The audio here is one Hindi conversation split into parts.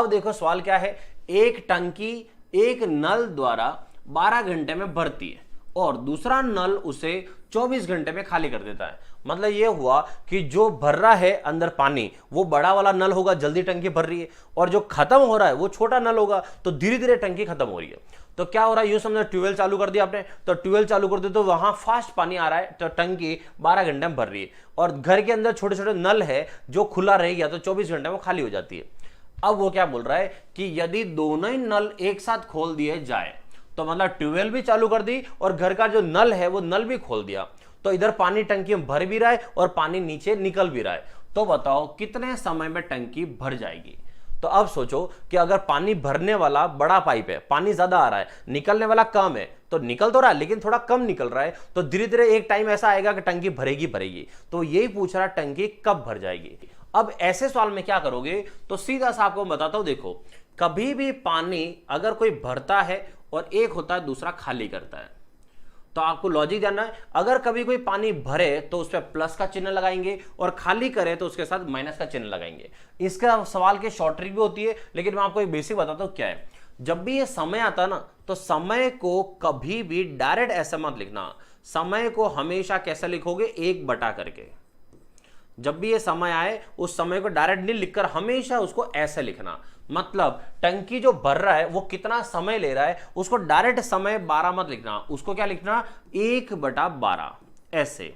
अब देखो सवाल क्या है, एक टंकी एक नल द्वारा 12 घंटे में भरती है और दूसरा नल उसे 24 घंटे में खाली कर देता है। मतलब ये हुआ कि जो भर रहा है अंदर पानी वो बड़ा वाला नल होगा, जल्दी टंकी भर रही है, और जो खत्म हो रहा है वो छोटा नल होगा, तो धीरे धीरे टंकी खत्म हो रही है। तो क्या हो रहा है, यूं समझो ट्यूबवेल चालू कर दिया आपने, तो ट्यूबवेल चालू कर दे तो वहां फास्ट पानी आ रहा है, तो टंकी 12 घंटे में भर रही है, और घर के अंदर छोटे छोटे नल है जो खुला रह गया तो 24 घंटे में खाली हो जाती है। अब वो क्या बोल रहा है कि यदि दोनों ही नल एक साथ खोल दिए जाए, तो मतलब ट्यूबवेल भी चालू कर दी और घर का जो नल है वो नल भी खोल दिया, तो इधर पानी टंकी में भर भी रहा है और पानी नीचे निकल भी रहा है, तो बताओ कितने समय में टंकी भर जाएगी। तो अब सोचो कि अगर पानी भरने वाला बड़ा पाइप है, पानी ज्यादा आ रहा है, निकलने वाला कम है, तो निकल तो रहा है लेकिन थोड़ा कम निकल रहा है, तो धीरे धीरे एक टाइम ऐसा आएगा कि टंकी भरेगी भरेगी। तो यही पूछ रहा टंकी कब भर जाएगी। अब ऐसे सवाल में क्या करोगे, तो सीधा सा आपको बताता हूं, देखो कभी भी पानी अगर कोई भरता है और एक होता है दूसरा खाली करता है, तो आपको लॉजिक जानना है, अगर कभी कोई पानी भरे तो उस पर प्लस का चिन्ह लगाएंगे और खाली करे तो उसके साथ माइनस का चिन्ह लगाएंगे। इसका सवाल के शॉर्ट ट्रिक भी होती है, लेकिन मैं आपको एक बेसिक बताता हूं क्या है। जब भी ये समय आता ना, तो समय को कभी भी डायरेक्ट ऐसे मत लिखना, समय को हमेशा कैसे लिखोगे, 1 करके। जब भी ये समय आए उस समय को डायरेक्ट नहीं लिखकर हमेशा उसको ऐसे लिखना, मतलब टंकी जो भर रहा है वो कितना समय ले रहा है, उसको डायरेक्ट समय 12 मत लिखना, उसको क्या लिखना, 1/12 ऐसे।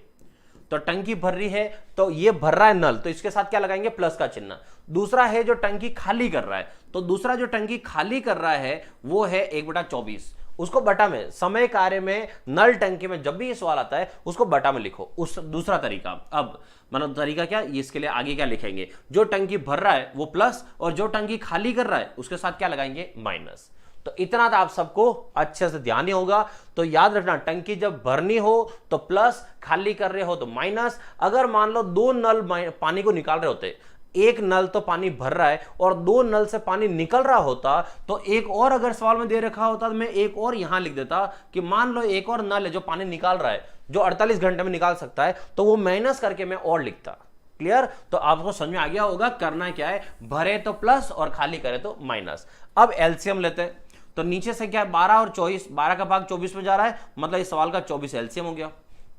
तो टंकी भर रही है, तो ये भर रहा है नल, तो इसके साथ क्या लगाएंगे, प्लस का चिन्ह। दूसरा है जो टंकी खाली कर रहा है, तो दूसरा जो टंकी खाली कर रहा है वो है 1/24, उसको बटा में, समय कार्य में नल टंकी में जब भी ये सवाल आता है उसको बटा में लिखो। उस दूसरा तरीका, अब मतलब तरीका क्या, इसके लिए आगे क्या लिखेंगे, जो टंकी भर रहा है वो प्लस और जो टंकी खाली कर रहा है उसके साथ क्या लगाएंगे, माइनस। तो इतना तो आप सबको अच्छे से ध्यान ही होगा। तो याद रखना, टंकी जब भरनी हो तो प्लस, खाली कर रहे हो तो माइनस। अगर मान लो 2 नल पानी को निकाल रहे होते, एक नल तो पानी भर रहा है और 2 नल से पानी निकल रहा होता, तो एक और अगर सवाल में दे रखा होता तो मैं एक और यहां लिख देता कि मान लो एक और नल है जो पानी निकाल रहा है, जो 48 घंटे में निकाल सकता है, तो वो माइनस करके मैं और लिखता। क्लियर? तो आपको समझ में आ गया होगा करना क्या है, भरे तो प्लस और खाली करे तो माइनस। अब एलसीएम लेते हैं, तो नीचे से क्या है, 12 और 24, 12 का भाग 24 में जा रहा है, मतलब इस सवाल का 24 एलसीएम हो गया।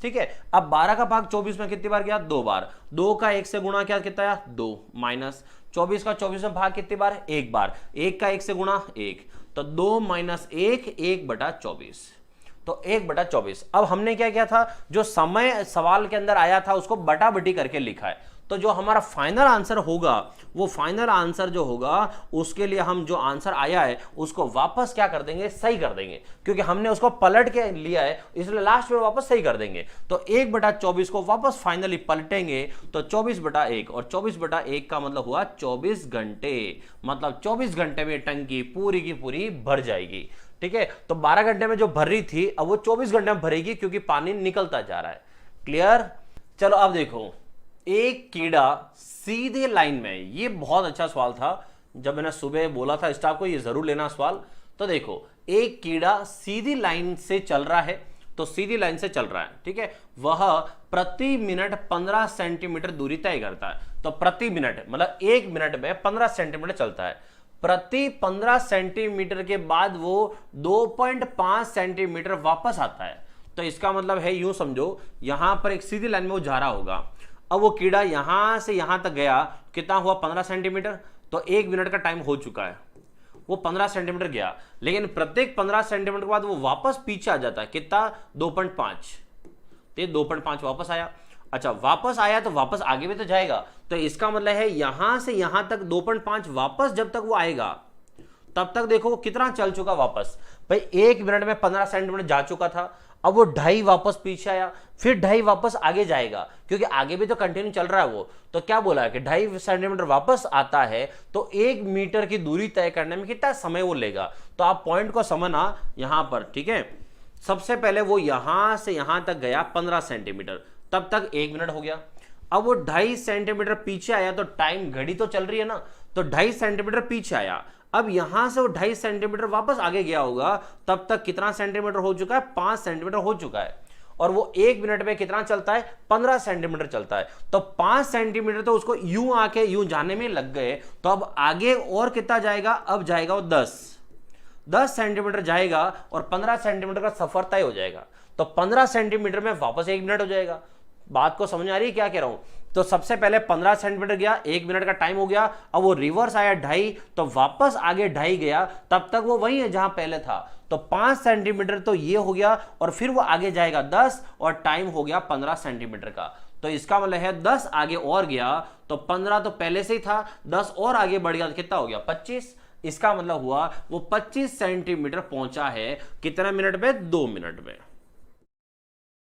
ठीक है, अब 12 का भाग 24 में कितनी बार गया, 2 बार। 2 का 1 से गुणा क्या, कितना आया, 2 माइनस 24 का 24 में भाग कितनी बार, 1 बार। 1 का 1 से गुणा 1, तो 2 माइनस 1, 1/24, तो 1/24। अब हमने क्या किया था, जो समय सवाल के अंदर आया था उसको बटा बटी करके लिखा है। तो जो हमारा फाइनल आंसर होगा, वो फाइनल आंसर जो होगा उसके लिए हम जो आंसर आया है उसको वापस क्या कर देंगे, सही कर देंगे, क्योंकि हमने उसको पलट के लिया है इसलिए लास्ट में वापस सही कर देंगे। तो 1/24 को वापस फाइनली पलटेंगे तो 24/1, और 24/1 का मतलब हुआ 24 घंटे, मतलब 24 घंटे में टंकी पूरी की पूरी भर जाएगी। ठीक है, तो 12 घंटे में जो भर रही थी अब वो 24 घंटे में भरेगी क्योंकि पानी निकलता जा रहा है। क्लियर? चलो अब देखो, एक कीड़ा सीधे लाइन में, ये बहुत अच्छा सवाल था, जब मैंने सुबह बोला था स्टाफ को ये जरूर लेना सवाल। तो देखो, एक कीड़ा सीधी लाइन से चल रहा है, तो सीधी लाइन से चल रहा है, ठीक है, वह प्रति मिनट 15 सेंटीमीटर दूरी तय करता है। तो प्रति मिनट मतलब 1 मिनट में 15 सेंटीमीटर चलता है, प्रति 15 सेंटीमीटर के बाद वो 2.5 सेंटीमीटर वापस आता है। तो इसका मतलब है, यूं समझो यहां पर एक सीधी लाइन में वो जा रहा होगा, अब वो कीड़ा यहां से यहां तक गया, कितना हुआ, 15 सेंटीमीटर, तो 1 मिनट का टाइम हो चुका है, वो 15 सेंटीमीटर गया, लेकिन प्रत्येक 15 सेंटीमीटर के बाद वो वापस पीछे आ जाता है, कितना, 2.5, तो 2.5 वापस आया। अच्छा, वापस आया तो वापस आगे भी तो जाएगा, तो इसका मतलब है यहां से यहां तक 2.5 वापस जब तक वो आएगा तब तक देखो वो कितना चल चुका वापस, भाई 1 मिनट में 15 सेंटीमीटर जा चुका था, अब वो 2.5 वापस पीछे आया, फिर 2.5 वापस आगे जाएगा क्योंकि आगे भी तो कंटिन्यू चल रहा है वो। तो क्या बोला है कि 2.5 सेंटीमीटर वापस आता है, तो 1 मीटर की दूरी तय करने में कितना समय वो लेगा। तो आप पॉइंट को समझना यहां पर, ठीक है। सबसे पहले वो यहां से यहां तक गया 15 सेंटीमीटर, तब तक 1 मिनट हो गया। अब वो 2.5 सेंटीमीटर पीछे आया, तो टाइम घड़ी तो चल रही है ना, तो 2.5 सेंटीमीटर पीछे आया, अब यहां से वो 2.5 सेंटीमीटर वापस आगे गया होगा, तब तक कितना सेंटीमीटर हो चुका है, 5 सेंटीमीटर हो चुका है। और वो 1 मिनट में कितना चलता है, 15 सेंटीमीटर चलता है। तो 5 सेंटीमीटर तो उसको यूं आके यूं जाने में लग गए, तो अब आगे और कितना जाएगा, अब जाएगा वो 10 सेंटीमीटर जाएगा और 15 सेंटीमीटर का सफर तय हो जाएगा। तो 15 सेंटीमीटर में वापस 1 मिनट हो जाएगा। बात को समझ आ रही है क्या कह रहा हूं? तो सबसे पहले 15 सेंटीमीटर गया, 1 मिनट का टाइम हो गया, अब वो रिवर्स आया 2.5, तो वापस आगे 2.5 गया, तब तक वो वही है जहां पहले था। तो 5 सेंटीमीटर तो ये हो गया और फिर वो आगे जाएगा 10 और टाइम हो गया 15 सेंटीमीटर का। तो इसका मतलब है 10 आगे और गया तो 15 तो पहले से ही था, 10 और आगे बढ़ गया तो कितना हो गया, 25। इसका मतलब हुआ वो 25 सेंटीमीटर पहुंचा है कितने मिनट में, 2 मिनट में।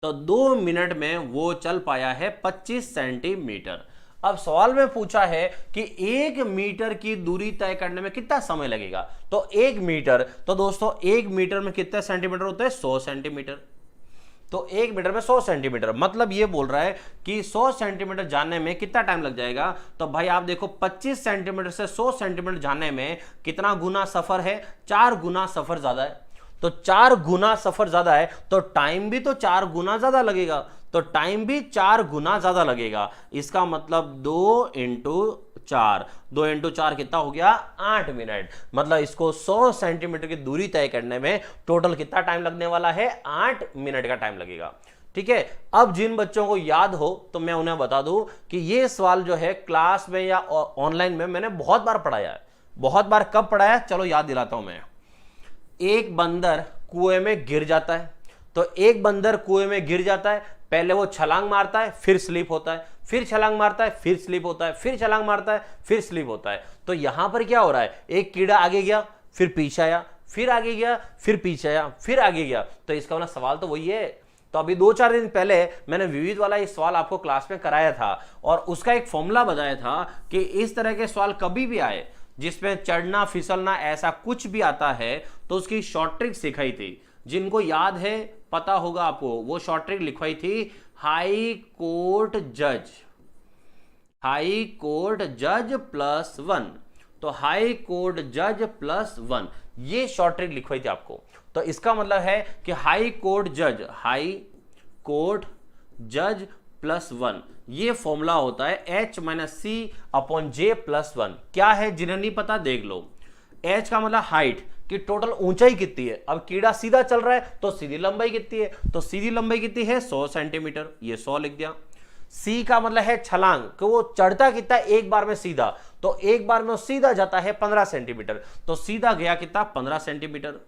तो 2 मिनट में वो चल पाया है 25 सेंटीमीटर। अब सवाल में पूछा है कि 1 मीटर की दूरी तय करने में कितना समय लगेगा। तो 1 मीटर, तो दोस्तों 1 मीटर में कितने सेंटीमीटर होते हैं, 100 सेंटीमीटर। तो 1 मीटर में 100 सेंटीमीटर, मतलब ये बोल रहा है कि 100 सेंटीमीटर जाने में कितना टाइम लग जाएगा। तो भाई आप देखो 25 सेंटीमीटर से 100 सेंटीमीटर जाने में कितना गुना सफर है, 4 गुना सफर ज्यादा है। तो 4 गुना सफर ज्यादा है तो टाइम भी तो 4 गुना ज्यादा लगेगा, तो टाइम भी 4 गुना ज्यादा लगेगा। इसका मतलब 2 × 4, 2 × 4 कितना हो गया, 8 मिनट। मतलब इसको 100 सेंटीमीटर की दूरी तय करने में टोटल कितना टाइम लगने वाला है, 8 मिनट का टाइम लगेगा। ठीक है, अब जिन बच्चों को याद हो तो मैं उन्हें बता दूं कि ये सवाल जो है क्लास में या ऑनलाइन में मैंने बहुत बार पढ़ाया है। बहुत बार कब पढ़ाया, चलो याद दिलाता हूं मैं। एक बंदर कुएं में गिर जाता है, तो एक बंदर कुएं में गिर जाता है, पहले वो छलांग मारता है, फिर स्लिप होता है, फिर छलांग मारता है, फिर स्लिप होता है, फिर छलांग मारता है, फिर स्लिप होता है। तो यहां पर क्या हो रहा है, एक कीड़ा आगे गया, फिर पीछे आया, फिर आगे गया, फिर पीछे आया, फिर आगे गया। तो इसका वाला सवाल तो वही है। तो अभी 2-4 दिन पहले मैंने विविध वाला ये सवाल आपको क्लास में कराया था और उसका एक फॉर्मूला बताया था कि इस तरह के सवाल कभी भी आए जिसमें चढ़ना फिसलना ऐसा कुछ भी आता है तो उसकी शॉर्ट ट्रिक सिखाई थी। जिनको याद है, पता होगा आपको, वो शॉर्ट ट्रिक लिखवाई थी, हाई कोर्ट जज, हाई कोर्ट जज +1। तो हाई कोर्ट जज +1, ये शॉर्ट ट्रिक लिखवाई थी आपको। तो इसका मतलब है कि हाई कोर्ट जज, हाई कोर्ट जज +1, ये फॉर्मूला होता है H-C/J+1। क्या है, जिन्हें नहीं पता देख लो। H का मतलब हाइट, कि टोटल ऊंचाई कितनी है। अब कीड़ा सीधा चल रहा है तो सीधी लंबाई कितनी है, तो सीधी लंबाई कितनी है, 100 सेंटीमीटर, ये 100 लिख दिया। C का मतलब है छलांग, कि वो चढ़ता कितना है एक बार में सीधा, तो एक बार में वो सीधा जाता है 15 सेंटीमीटर, तो सीधा गया कितना, 15 सेंटीमीटर।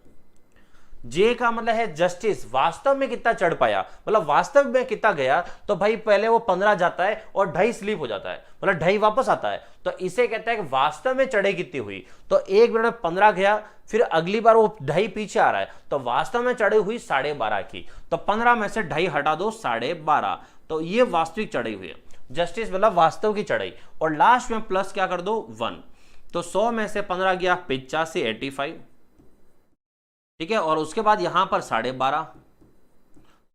J का मतलब है जस्टिस, वास्तव में कितना चढ़ पाया, मतलब वास्तव में कितना गया। तो भाई पहले वो 15 जाता है और 2.5 स्लिप हो जाता है, मतलब 2.5 वापस आता है, तो इसे कहता है कि वास्तव में चढ़ाई कितनी हुई। तो 1 मिनट में 15 गया, फिर अगली बार वो 2.5 पीछे आ रहा है, तो वास्तव में चढ़ाई हुई 12.5 की। तो 15 में से 2.5 हटा दो, 12.5, तो ये वास्तविक चढ़ाई हुई है। जस्टिस मतलब वास्तव की चढ़ाई, और लास्ट में प्लस क्या कर दो, 1। तो 100 में से 15 गया 85, 85, ठीक है। और उसके बाद यहां पर 12.5,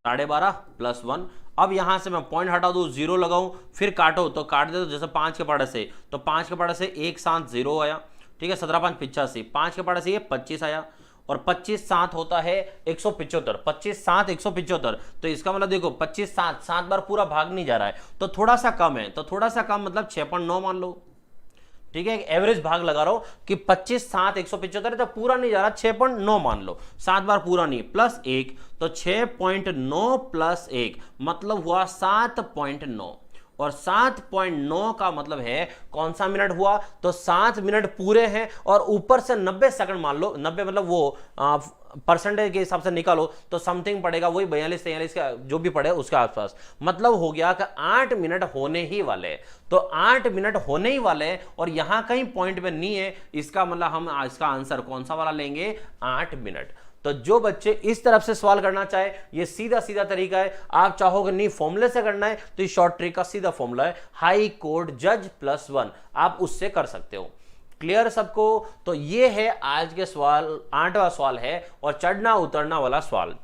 12.5 +1। अब यहां से मैं पॉइंट हटा दूं, 0 लगाऊं, फिर काटो तो काट दे, तो जैसे 5 के पहाड़े से, तो 5 के पहाड़े से एक साथ 0 आया, ठीक है। 17×5 85, 5 के पहाड़े से ये 25 आया, और 25 7 होता है 175, 25 7 175। तो इसका मतलब देखो 25 7 बार पूरा भाग नहीं जा रहा है, तो थोड़ा सा कम है, तो थोड़ा सा कम मतलब 6.9 मान लो, ठीक है। एक एवरेज भाग लगा रहा हूं कि 25 7 175, तो पूरा नहीं जा रहा, 6.9 मान लो, 7 बार पूरा नहीं, +1, तो 6.9 + 1 मतलब हुआ 7.9, और 7.9 का मतलब है कौन सा मिनट हुआ, तो 7 मिनट पूरे हैं, और ऊपर से 90 सेकंड मान लो, 90 मतलब वो परसेंटेज के हिसाब से निकालो तो समथिंग पड़ेगा वही 42-43 का जो भी पड़े उसके आसपास। मतलब हो गया कि 8 मिनट होने ही वाले, तो 8 मिनट होने ही वाले, और यहां कहीं पॉइंट में नहीं है, इसका मतलब हम इसका आंसर कौन सा वाला लेंगे, 8 मिनट। तो जो बच्चे इस तरफ से सवाल करना चाहे, ये सीधा सीधा तरीका है। आप चाहोगे नहीं फॉर्मूले से करना है, तो ये शॉर्ट ट्रिक का सीधा फॉर्मूला है, हाई कोर्ट जज +1, आप उससे कर सकते हो। क्लियर सबको? तो ये है आज के सवाल, 8वां सवाल है, और चढ़ना उतरना वाला सवाल।